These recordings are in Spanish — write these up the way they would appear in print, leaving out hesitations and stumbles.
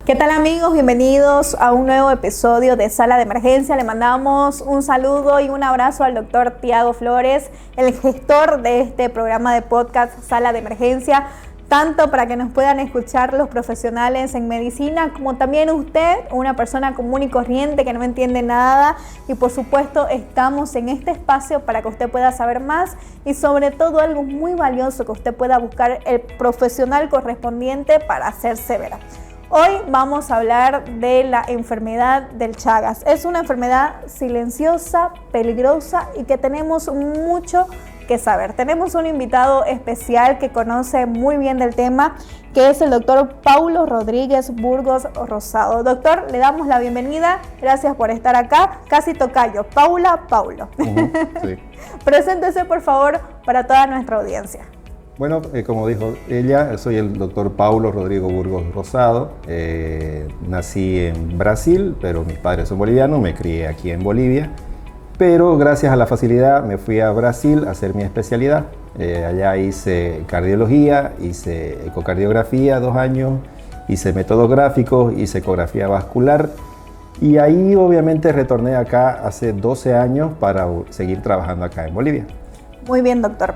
¿Qué tal, amigos? Bienvenidos a un nuevo episodio de Sala de Emergencia. Le mandamos un saludo y un abrazo al doctor Tiago Flores, el gestor de este programa de podcast Sala de Emergencia, tanto para que nos puedan escuchar los profesionales en medicina, como también usted, una persona común y corriente que no entiende nada. Y por supuesto estamos en este espacio para que usted pueda saber más y sobre todo algo muy valioso, que usted pueda buscar el profesional correspondiente para hacerse ver. Hoy vamos a hablar de la enfermedad del Chagas. Es una enfermedad silenciosa, peligrosa y que tenemos mucho que saber. Tenemos un invitado especial que conoce muy bien del tema, que es el doctor Paulo Rodríguez Burgos Rosado. Doctor, le damos la bienvenida. Gracias por estar acá. Casi tocayo. Paulo. Sí. Preséntese, por favor, para toda nuestra audiencia. Bueno, como dijo ella, soy el doctor Paulo Rodrigo Burgos Rosado. Nací en Brasil, pero mis padres son bolivianos, me crié aquí en Bolivia. Pero gracias a la facilidad me fui a Brasil a hacer mi especialidad. Allá hice cardiología, hice ecocardiografía 2 años, hice métodos gráficos, hice ecografía vascular. Y ahí obviamente retorné acá hace 12 años para seguir trabajando acá en Bolivia. Muy bien, doctor.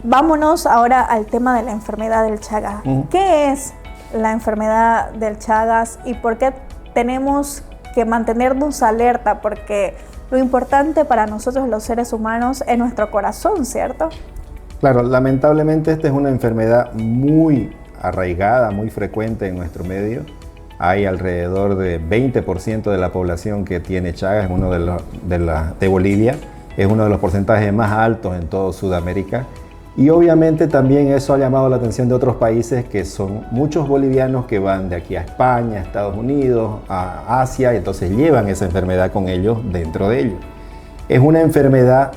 Vámonos ahora al tema de la enfermedad del Chagas. ¿Qué es la enfermedad del Chagas y por qué tenemos que mantenernos alerta? Porque lo importante para nosotros los seres humanos es nuestro corazón, ¿cierto? Claro, lamentablemente esta es una enfermedad muy arraigada, muy frecuente en nuestro medio. Hay alrededor de 20% de la población que tiene Chagas en uno de Bolivia. Es uno de los porcentajes más altos en toda Sudamérica. Y obviamente también eso ha llamado la atención de otros países, que son muchos bolivianos que van de aquí a España, a Estados Unidos, a Asia, y entonces llevan esa enfermedad con ellos dentro de ellos. Es una enfermedad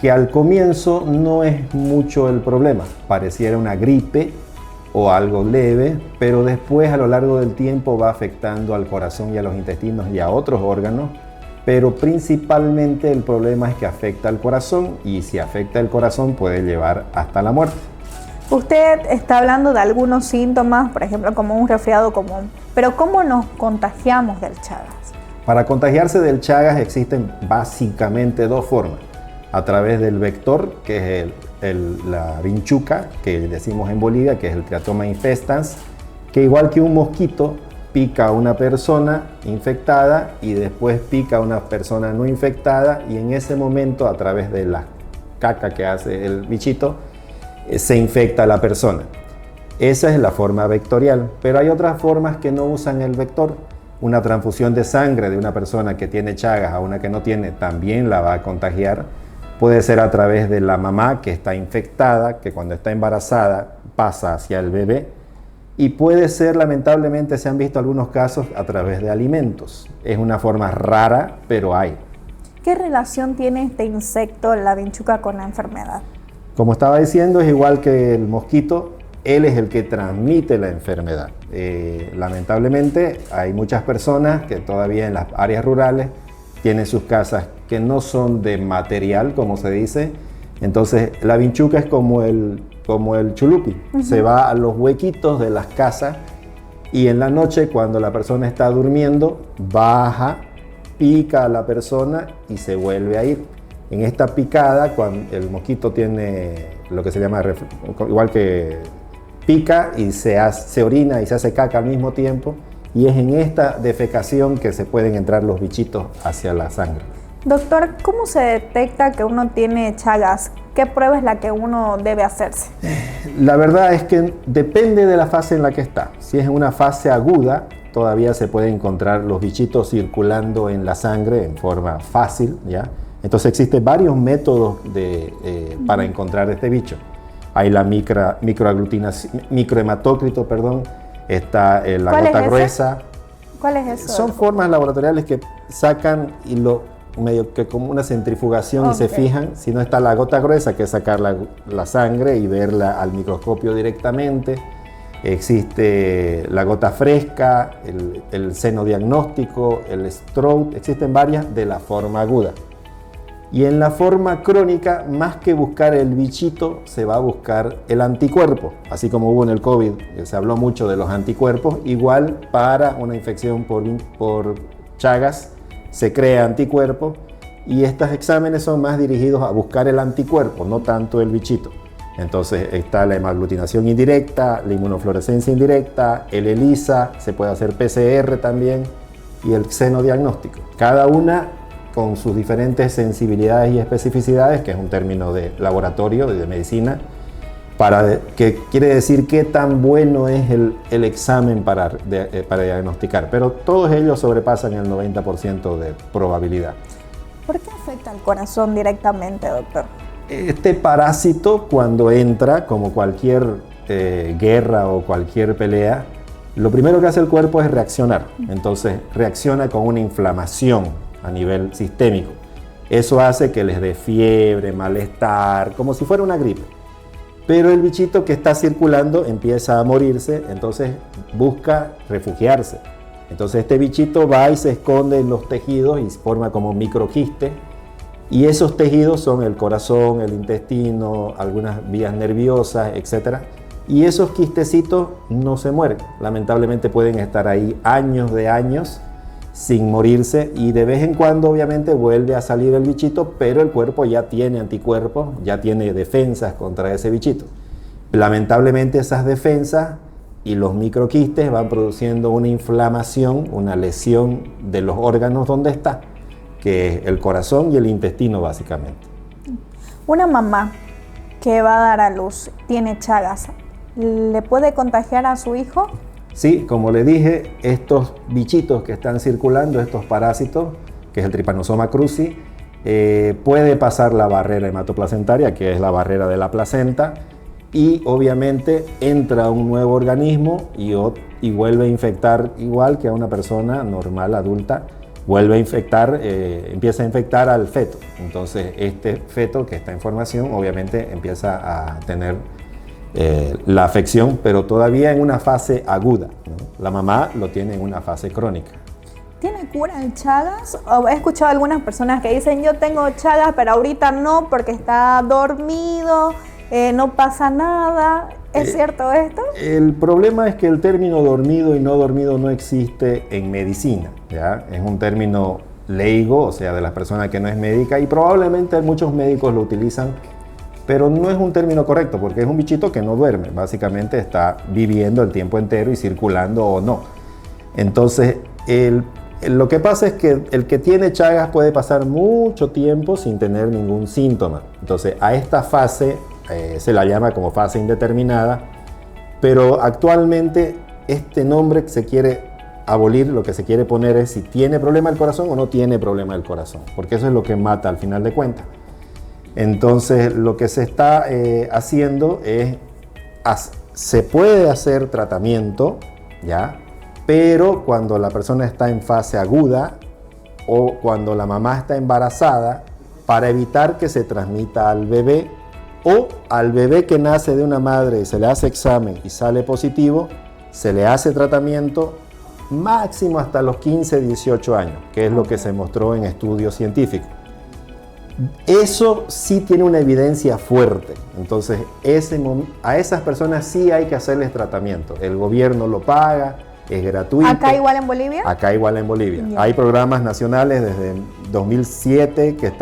que al comienzo no es mucho el problema, pareciera una gripe o algo leve, pero después a lo largo del tiempo va afectando al corazón y a los intestinos y a otros órganos. Pero principalmente el problema es que afecta al corazón, y si afecta el corazón puede llevar hasta la muerte. Usted está hablando de algunos síntomas, por ejemplo, como un resfriado común, pero ¿cómo nos contagiamos del Chagas? Para contagiarse del Chagas existen básicamente 2 formas. A través del vector, que es la vinchuca, que decimos en Bolivia, que es el Triatoma infestans, que igual que un mosquito, pica a una persona infectada y después pica a una persona no infectada, y en ese momento, a través de la caca que hace el bichito, se infecta a la persona. Esa es la forma vectorial, pero hay otras formas que no usan el vector. Una transfusión de sangre de una persona que tiene Chagas a una que no tiene también la va a contagiar. Puede ser a través de la mamá que está infectada, que cuando está embarazada pasa hacia el bebé. Y puede ser, lamentablemente, se han visto algunos casos a través de alimentos. Es una forma rara, pero hay. ¿Qué relación tiene este insecto, la vinchuca, con la enfermedad? Como estaba diciendo, es igual que el mosquito, él es el que transmite la enfermedad. Lamentablemente, hay muchas personas que todavía en las áreas rurales tienen sus casas que no son de material, como se dice. Entonces, la vinchuca es como el chulupi, se va a los huequitos de las casas, y en la noche, cuando la persona está durmiendo, baja, pica a la persona y se vuelve a ir. En esta picada, cuando el mosquito tiene lo que se llama, igual que pica y se orina y se hace caca al mismo tiempo, y es en esta defecación que se pueden entrar los bichitos hacia la sangre. Doctor, ¿cómo se detecta que uno tiene Chagas? ¿Qué prueba es la que uno debe hacerse? La verdad es que depende de la fase en la que está. Si es en una fase aguda, todavía se pueden encontrar los bichitos circulando en la sangre en forma fácil, ¿ya? Entonces existen varios métodos para encontrar este bicho. Hay la microhematócrito, está la gota gruesa. ¿Cuál es eso? Son formas laboratoriales que sacan y medio que como una centrifugación, y se fijan. Si no, está la gota gruesa, que es sacar la sangre y verla al microscopio directamente. Existe la gota fresca, el seno diagnóstico, el stroke. Existen varias de la forma aguda. Y en la forma crónica, más que buscar el bichito, se va a buscar el anticuerpo. Así como hubo en el COVID, se habló mucho de los anticuerpos, igual para una infección por Chagas se crea anticuerpo, y estos exámenes son más dirigidos a buscar el anticuerpo, no tanto el bichito. Entonces está la hemaglutinación indirecta, la inmunofluorescencia indirecta, el ELISA, se puede hacer PCR también, y el xenodiagnóstico. Cada una con sus diferentes sensibilidades y especificidades, que es un término de laboratorio, de medicina, que quiere decir qué tan bueno es el examen para diagnosticar. Pero todos ellos sobrepasan el 90% de probabilidad. ¿Por qué afecta al corazón directamente, doctor? Este parásito, cuando entra, como cualquier guerra o cualquier pelea, lo primero que hace el cuerpo es reaccionar. Entonces reacciona con una inflamación a nivel sistémico. Eso hace que les dé fiebre, malestar, como si fuera una gripe. Pero el bichito que está circulando empieza a morirse, entonces busca refugiarse. Entonces este bichito va y se esconde en los tejidos y forma como microquistes. Y esos tejidos son el corazón, el intestino, algunas vías nerviosas, etc. Y esos quistecitos no se mueren. Lamentablemente pueden estar ahí años de años sin morirse, y de vez en cuando obviamente vuelve a salir el bichito, pero el cuerpo ya tiene anticuerpos, ya tiene defensas contra ese bichito. Lamentablemente esas defensas y los microquistes van produciendo una inflamación, una lesión de los órganos donde está, que es el corazón y el intestino básicamente. Una mamá que va a dar a luz tiene Chagas, ¿le puede contagiar a su hijo? Sí, como le dije, estos bichitos que están circulando, estos parásitos, que es el Trypanosoma cruzi, puede pasar la barrera hematoplacentaria, que es la barrera de la placenta, y obviamente entra un nuevo organismo y vuelve a infectar, igual que a una persona normal, adulta, vuelve a infectar, empieza a infectar al feto. Entonces este feto que está en formación obviamente empieza a tener la afección, pero todavía en una fase aguda, ¿no? La mamá lo tiene en una fase crónica. ¿Tiene cura el Chagas? He escuchado algunas personas que dicen, yo tengo Chagas, pero ahorita no, porque está dormido, no pasa nada. ¿Es cierto esto? El problema es que el término dormido y no dormido no existe en medicina, ¿ya? Es un término leigo, o sea, de las personas que no es médica, y probablemente muchos médicos lo utilizan, pero no es un término correcto, porque es un bichito que no duerme, básicamente está viviendo el tiempo entero y circulando o no. Entonces, lo que pasa es que el que tiene Chagas puede pasar mucho tiempo sin tener ningún síntoma. Entonces, a esta fase se la llama como fase indeterminada, pero actualmente este nombre se quiere abolir, lo que se quiere poner es si tiene problema del corazón o no tiene problema del corazón, porque eso es lo que mata al final de cuentas. Entonces, lo que se está haciendo es, se puede hacer tratamiento, ¿ya? Pero cuando la persona está en fase aguda o cuando la mamá está embarazada, para evitar que se transmita al bebé, o al bebé que nace de una madre y se le hace examen y sale positivo, se le hace tratamiento máximo hasta los 15, 18 años, que es lo que se mostró en estudios científicos. Eso sí tiene una evidencia fuerte, entonces a esas personas sí hay que hacerles tratamiento. El gobierno lo paga, es gratuito. ¿Acá igual en Bolivia? Acá igual en Bolivia. Yeah. Hay programas nacionales desde 2007 que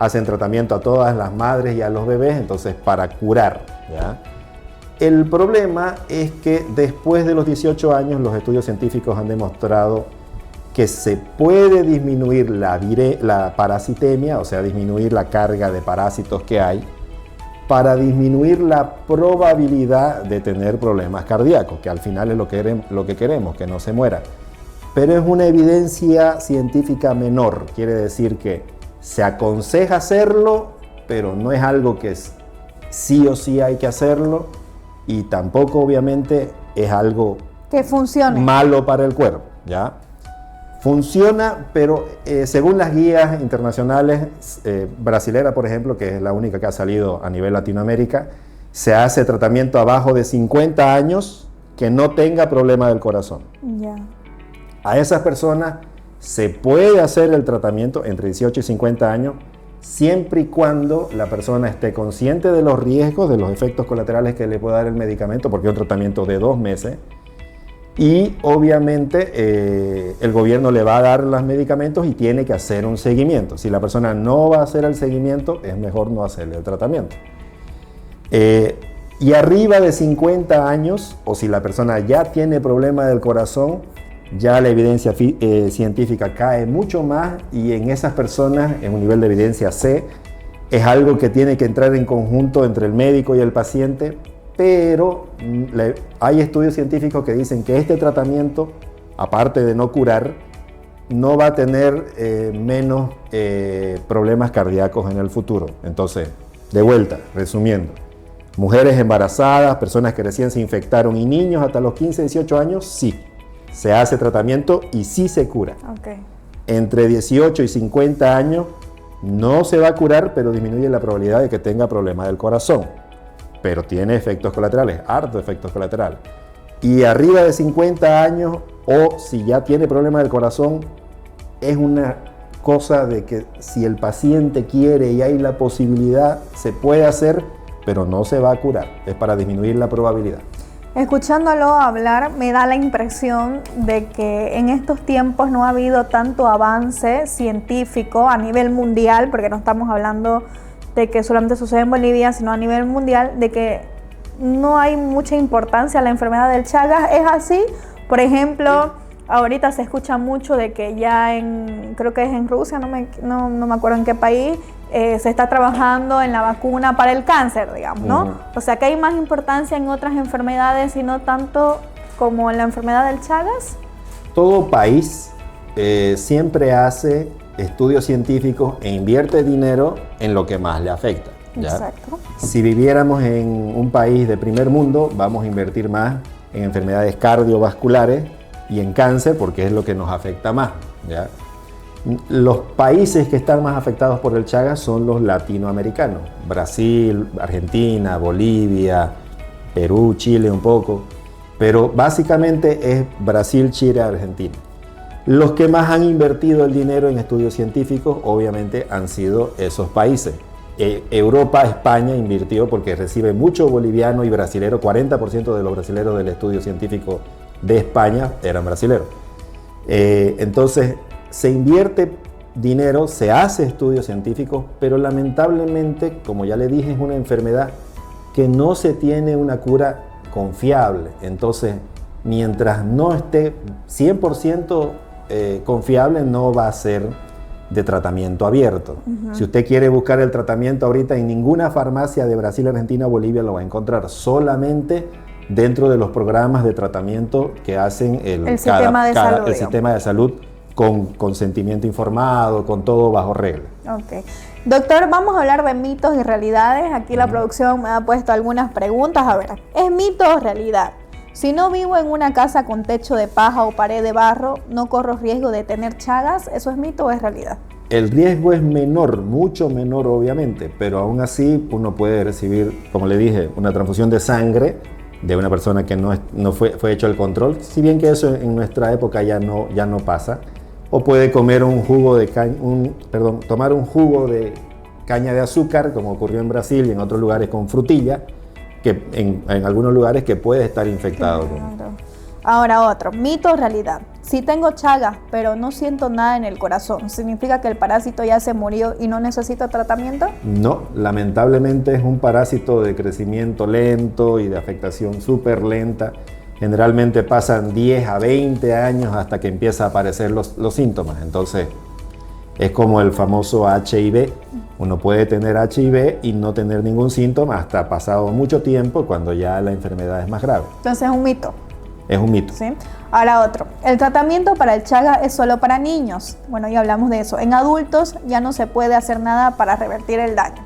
hacen tratamiento a todas las madres y a los bebés, entonces para curar, ¿ya? El problema es que después de los 18 años los estudios científicos han demostrado que se puede disminuir la parasitemia, o sea, disminuir la carga de parásitos que hay, para disminuir la probabilidad de tener problemas cardíacos, que al final es lo que queremos, que no se muera. Pero es una evidencia científica menor, quiere decir que se aconseja hacerlo, pero no es algo que sí o sí hay que hacerlo, y tampoco obviamente es algo que funcione malo para el cuerpo, ¿ya? Funciona, pero según las guías internacionales, brasilera por ejemplo, que es la única que ha salido a nivel Latinoamérica, se hace tratamiento abajo de 50 años que no tenga problema del corazón. Yeah. A esas personas se puede hacer el tratamiento entre 18 y 50 años, siempre y cuando la persona esté consciente de los riesgos, de los efectos colaterales que le puede dar el medicamento, porque es un tratamiento de 2 meses, y obviamente el gobierno le va a dar los medicamentos y tiene que hacer un seguimiento. Si la persona no va a hacer el seguimiento, es mejor no hacerle el tratamiento. Y arriba de 50 años, o si la persona ya tiene problema del corazón, ya la evidencia científica cae mucho más, y en esas personas, en un nivel de evidencia C, es algo que tiene que entrar en conjunto entre el médico y el paciente, pero hay estudios científicos que dicen que este tratamiento, aparte de no curar, no va a tener menos problemas cardíacos en el futuro. Entonces, de vuelta, resumiendo, mujeres embarazadas, personas que recién se infectaron y niños hasta los 15, 18 años, sí, se hace tratamiento y sí se cura. Okay. Entre 18 y 50 años no se va a curar, pero disminuye la probabilidad de que tenga problemas del corazón. Pero tiene efectos colaterales, hartos efectos colaterales. Y arriba de 50 años, o si ya tiene problemas del corazón, es una cosa de que si el paciente quiere y hay la posibilidad, se puede hacer, pero no se va a curar. Es para disminuir la probabilidad. Escuchándolo hablar, me da la impresión de que en estos tiempos no ha habido tanto avance científico a nivel mundial, porque no estamos hablando de que solamente sucede en Bolivia, sino a nivel mundial, de que no hay mucha importancia a la enfermedad del Chagas. ¿Es así? Por ejemplo, ahorita se escucha mucho de que ya creo que es en Rusia, no me acuerdo en qué país, se está trabajando en la vacuna para el cáncer, digamos, ¿no? O sea, que hay más importancia en otras enfermedades y no tanto como en la enfermedad del Chagas. Todo país siempre hace estudios científicos e invierte dinero en lo que más le afecta, ¿ya? Exacto. Si viviéramos en un país de primer mundo, vamos a invertir más en enfermedades cardiovasculares y en cáncer, porque es lo que nos afecta más, ¿ya? Los países que están más afectados por el Chagas son los latinoamericanos: Brasil, Argentina, Bolivia, Perú, Chile un poco, pero básicamente es Brasil, Chile, Argentina. Los que más han invertido el dinero en estudios científicos, obviamente, han sido esos países. Europa, España invirtió porque recibe mucho boliviano y brasilero. 40% de los brasileros del estudio científico de España eran brasileros. Entonces, se invierte dinero, se hace estudios científicos, pero lamentablemente, como ya le dije, es una enfermedad que no se tiene una cura confiable. Entonces, mientras no esté 100% confiable, no va a ser de tratamiento abierto. Si usted quiere buscar el tratamiento ahorita, en ninguna farmacia de Brasil, Argentina, Bolivia lo va a encontrar, solamente dentro de los programas de tratamiento que hacen el sistema de salud, con consentimiento informado, con todo bajo regla. Ok. Doctor, vamos a hablar de mitos y realidades. Aquí la producción me ha puesto algunas preguntas. A ver, ¿es mito o realidad? Si no vivo en una casa con techo de paja o pared de barro, ¿no corro riesgo de tener Chagas? ¿Eso es mito o es realidad? El riesgo es menor, mucho menor obviamente, pero aún así uno puede recibir, como le dije, una transfusión de sangre de una persona que no fue hecho el control, si bien que eso en nuestra época ya no pasa. O puede comer tomar un jugo de caña de azúcar, como ocurrió en Brasil y en otros lugares con frutilla, que en algunos lugares que puede estar infectado. Claro. Ahora otro, mito o realidad. Si tengo Chagas, pero no siento nada en el corazón, ¿significa que el parásito ya se murió y no necesito tratamiento? No, lamentablemente es un parásito de crecimiento lento y de afectación súper lenta. Generalmente pasan 10 a 20 años hasta que empiezan a aparecer los síntomas. Entonces, es como el famoso HIV. Uno puede tener HIV y no tener ningún síntoma hasta pasado mucho tiempo, cuando ya la enfermedad es más grave. Entonces es un mito. Es un mito. ¿Sí? Ahora otro. El tratamiento para el Chagas es solo para niños. Bueno, ya hablamos de eso. En adultos ya no se puede hacer nada para revertir el daño.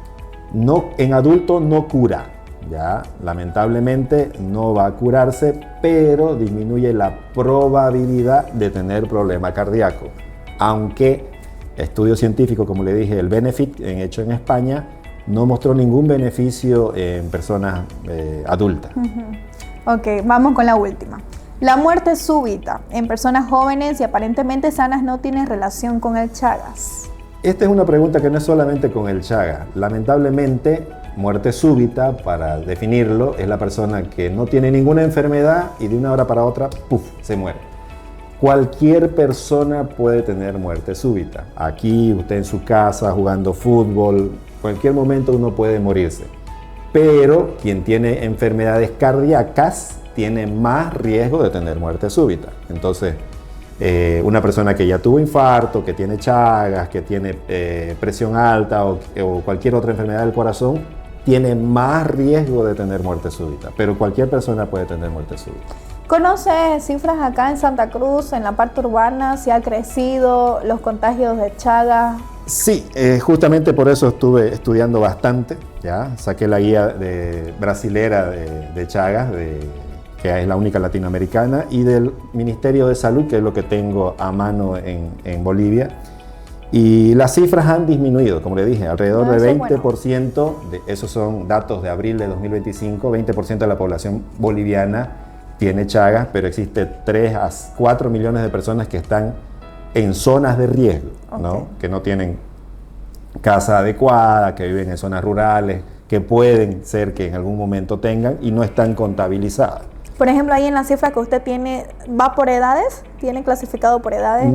No, en adultos no cura. Ya, lamentablemente no va a curarse, pero disminuye la probabilidad de tener problema cardíaco. Aunque estudios científicos, como le dije, el BENEFIT, hecho en España, no mostró ningún beneficio en personas adultas. Ok, vamos con la última. La muerte súbita en personas jóvenes y aparentemente sanas no tiene relación con el Chagas. Esta es una pregunta que no es solamente con el Chagas. Lamentablemente, muerte súbita, para definirlo, es la persona que no tiene ninguna enfermedad y de una hora para otra, ¡puf!, se muere. Cualquier persona puede tener muerte súbita. Aquí, usted en su casa, jugando fútbol, cualquier momento uno puede morirse. Pero quien tiene enfermedades cardíacas tiene más riesgo de tener muerte súbita. Entonces, una persona que ya tuvo infarto, que tiene Chagas, que tiene presión alta o cualquier otra enfermedad del corazón, tiene más riesgo de tener muerte súbita. Pero cualquier persona puede tener muerte súbita. ¿Conoce cifras acá en Santa Cruz, en la parte urbana, si ha crecido los contagios de Chagas? Sí, justamente por eso estuve estudiando bastante, ¿ya? Saqué la guía brasilera de Chagas, que es la única latinoamericana, y del Ministerio de Salud, que es lo que tengo a mano en Bolivia. Y las cifras han disminuido, como le dije, alrededor de 20%, esos son datos de abril de 2025, 20% de la población boliviana tiene Chagas, pero existe 3 a 4 millones de personas que están en zonas de riesgo, ¿no? Que no tienen casa adecuada, que viven en zonas rurales, que pueden ser que en algún momento tengan y no están contabilizadas. Por ejemplo, ahí en la cifra que usted tiene, ¿va por edades? ¿Tiene clasificado por edades?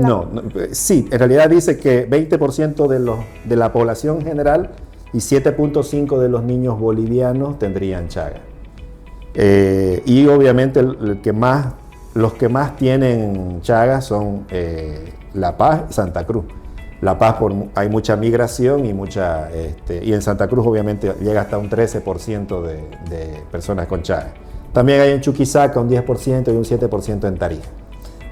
Sí, en realidad dice que 20% de la población general y 7.5% de los niños bolivianos tendrían Chagas. Y obviamente los que más tienen Chagas son La Paz y Santa Cruz. La Paz hay mucha migración y en Santa Cruz obviamente llega hasta un 13% de personas con Chagas. También hay en Chuquisaca un 10% y un 7% en Tarija.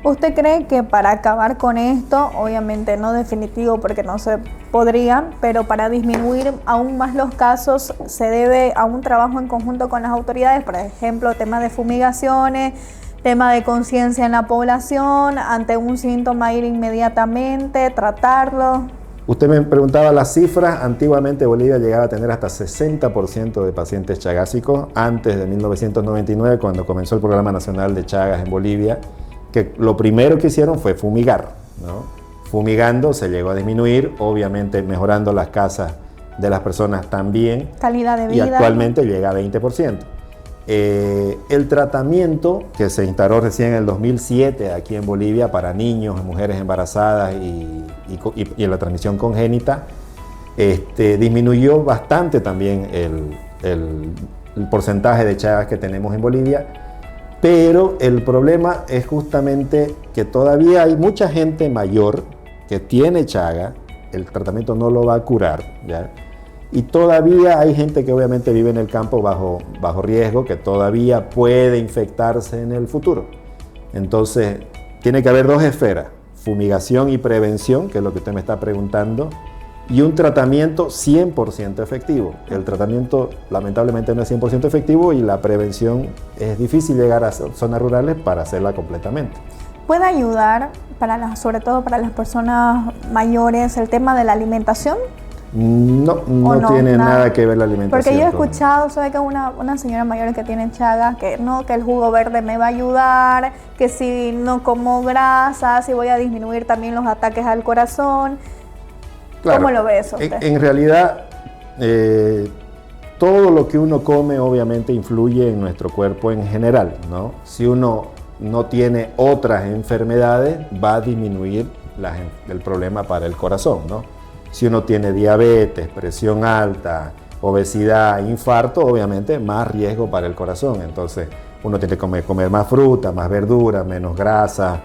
¿Usted cree que para acabar con esto, obviamente no definitivo porque no se podría, pero para disminuir aún más los casos se debe a un trabajo en conjunto con las autoridades, por ejemplo, tema de fumigaciones, tema de conciencia en la población, ante un síntoma ir inmediatamente, tratarlo? Usted me preguntaba las cifras. Antiguamente Bolivia llegaba a tener hasta 60% de pacientes chagásicos antes de 1999, cuando comenzó el Programa Nacional de Chagas en Bolivia, que lo primero que hicieron fue fumigar, ¿no? Fumigando se llegó a disminuir, obviamente mejorando las casas de las personas también. Calidad de vida. Y actualmente llega a 20%. El tratamiento que se instaló recién en el 2007 aquí en Bolivia para niños, mujeres embarazadas y en la transmisión congénita, disminuyó bastante también el porcentaje de Chagas que tenemos en Bolivia. Pero el problema es justamente que todavía hay mucha gente mayor que tiene Chagas, el tratamiento no lo va a curar, ¿ya? Y todavía hay gente que obviamente vive en el campo bajo riesgo, que todavía puede infectarse en el futuro. Entonces, tiene que haber dos esferas, fumigación y prevención, que es lo que usted me está preguntando, y un tratamiento 100% efectivo. El tratamiento lamentablemente no es 100% efectivo y la prevención es difícil llegar a zonas rurales para hacerla completamente. ¿Puede ayudar, sobre todo para las personas mayores, el tema de la alimentación? No tiene nada que ver la alimentación. Porque yo he escuchado, sabe que una señora mayor que tiene Chagas, que el jugo verde me va a ayudar, que si no como grasa, si voy a disminuir también los ataques al corazón. Claro, ¿cómo lo ve eso usted? En realidad, todo lo que uno come obviamente influye en nuestro cuerpo en general, ¿no? Si uno no tiene otras enfermedades, va a disminuir el problema para el corazón, ¿no? Si uno tiene diabetes, presión alta, obesidad, infarto, obviamente más riesgo para el corazón. Entonces uno tiene que comer más fruta, más verdura, menos grasa.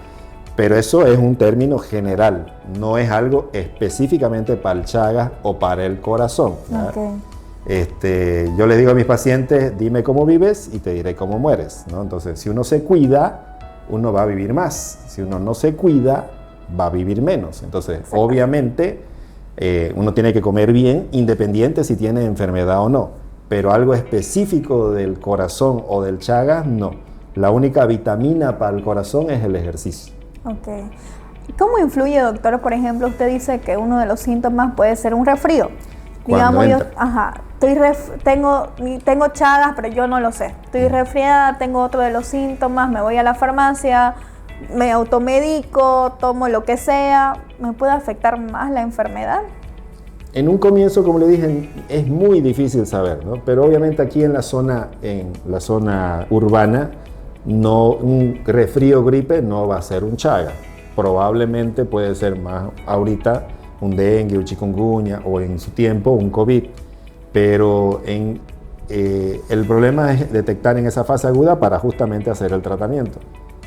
Pero eso es un término general, no es algo específicamente para el Chagas o para el corazón. Okay. Yo le digo a mis pacientes, dime cómo vives y te diré cómo mueres, ¿no? Entonces, si uno se cuida, uno va a vivir más. Si uno no se cuida, va a vivir menos. Entonces, obviamente, uno tiene que comer bien, independiente si tiene enfermedad o no. Pero algo específico del corazón o del Chagas, no. La única vitamina para el corazón es el ejercicio. Okay. ¿Cómo influye, doctor? Por ejemplo, usted dice que uno de los síntomas puede ser un resfrío. Digamos, tengo Chagas, pero yo no lo sé. Estoy resfriada, tengo otro de los síntomas, me voy a la farmacia, me automedico, tomo lo que sea. ¿Me puede afectar más la enfermedad? En un comienzo, como le dije, es muy difícil saber, ¿no? Pero obviamente aquí en la zona urbana, un resfrío gripe no va a ser un Chagas. Probablemente puede ser más ahorita un dengue, un chikungunya o en su tiempo un COVID. Pero el problema es detectar en esa fase aguda para justamente hacer el tratamiento.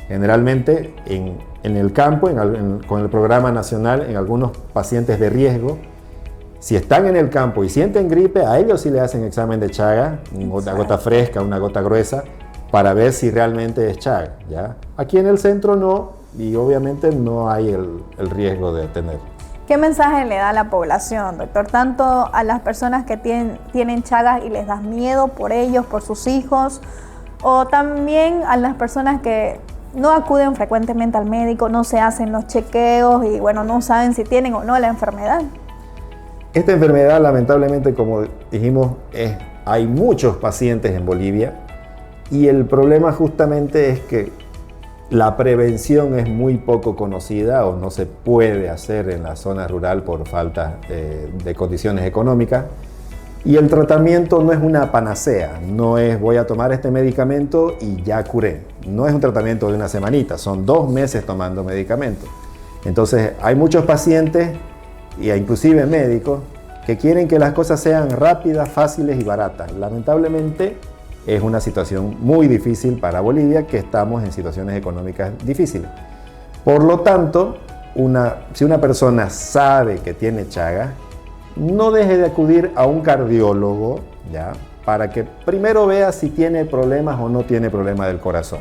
Generalmente en el campo, con el programa nacional, en algunos pacientes de riesgo, si están en el campo y sienten gripe, a ellos sí le hacen examen de Chagas, una gota fresca, una gota gruesa, para ver si realmente es Chagas, ¿ya? Aquí en el centro no, y obviamente no hay el riesgo de tener. ¿Qué mensaje le da a la población, doctor? Tanto a las personas que tienen Chagas y les da miedo por ellos, por sus hijos, o también a las personas que no acuden frecuentemente al médico, no se hacen los chequeos y bueno, no saben si tienen o no la enfermedad. Esta enfermedad, lamentablemente, como dijimos, hay muchos pacientes en Bolivia y el problema justamente es que la prevención es muy poco conocida o no se puede hacer en la zona rural por falta de condiciones económicas. Y el tratamiento no es una panacea, no es voy a tomar este medicamento y ya curé. No es un tratamiento de una semanita, son 2 meses tomando medicamento. Entonces hay muchos pacientes e inclusive médicos que quieren que las cosas sean rápidas, fáciles y baratas. Lamentablemente es una situación muy difícil para Bolivia, que estamos en situaciones económicas difíciles. Por lo tanto, si una persona sabe que tiene Chagas, no deje de acudir a un cardiólogo, ¿ya? Para que primero vea si tiene problemas o no tiene problemas del corazón.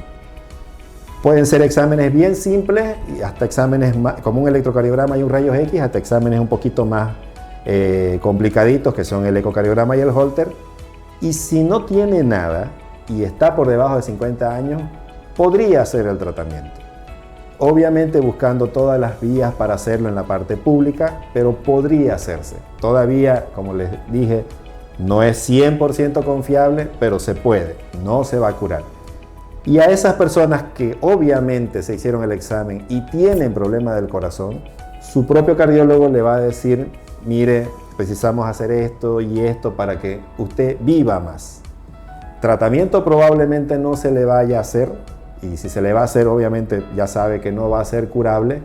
Pueden ser exámenes bien simples y hasta exámenes como un electrocardiograma y un rayos X, hasta exámenes un poquito más complicaditos, que son el ecocardiograma y el Holter. Y si no tiene nada y está por debajo de 50 años, podría hacer el tratamiento. Obviamente buscando todas las vías para hacerlo en la parte pública, pero podría hacerse. Todavía, como les dije, no es 100% confiable, pero se puede, no se va a curar. Y a esas personas que obviamente se hicieron el examen y tienen problemas del corazón, su propio cardiólogo le va a decir, mire, precisamos hacer esto y esto para que usted viva más. Tratamiento probablemente no se le vaya a hacer, y si se le va a hacer, obviamente ya sabe que no va a ser curable,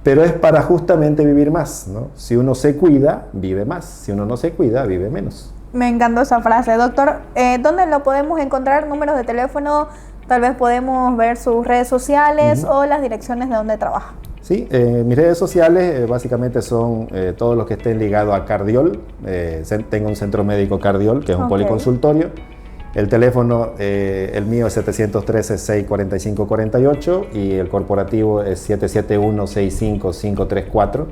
pero es para justamente vivir más, ¿no? Si uno se cuida, vive más. Si uno no se cuida, vive menos. Me encantó esa frase. Doctor, ¿dónde lo podemos encontrar? ¿Números de teléfono? Tal vez podemos ver sus redes sociales o las direcciones de donde trabaja. Sí, mis redes sociales básicamente son todos los que estén ligados a Cardiol. Tengo un centro médico Cardiol, que es un policonsultorio. El teléfono, el mío es 713-645-48 y el corporativo es 771-65534.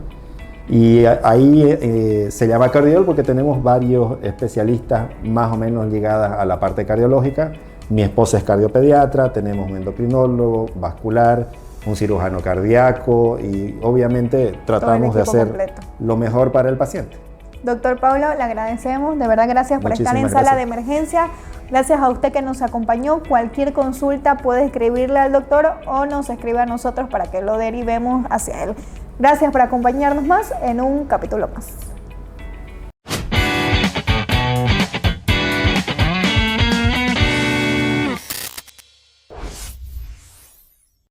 Y ahí se llama Cardiol porque tenemos varios especialistas más o menos ligados a la parte cardiológica. Mi esposa es cardiopediatra, tenemos un endocrinólogo, vascular, un cirujano cardíaco y obviamente tratamos de hacer lo mejor para el paciente. Doctor Pablo, le agradecemos, de verdad gracias por estar en Sala de Emergencia. Gracias a usted que nos acompañó. Cualquier consulta puede escribirle al doctor o nos escribe a nosotros para que lo derivemos hacia él. Gracias por acompañarnos más en un capítulo más.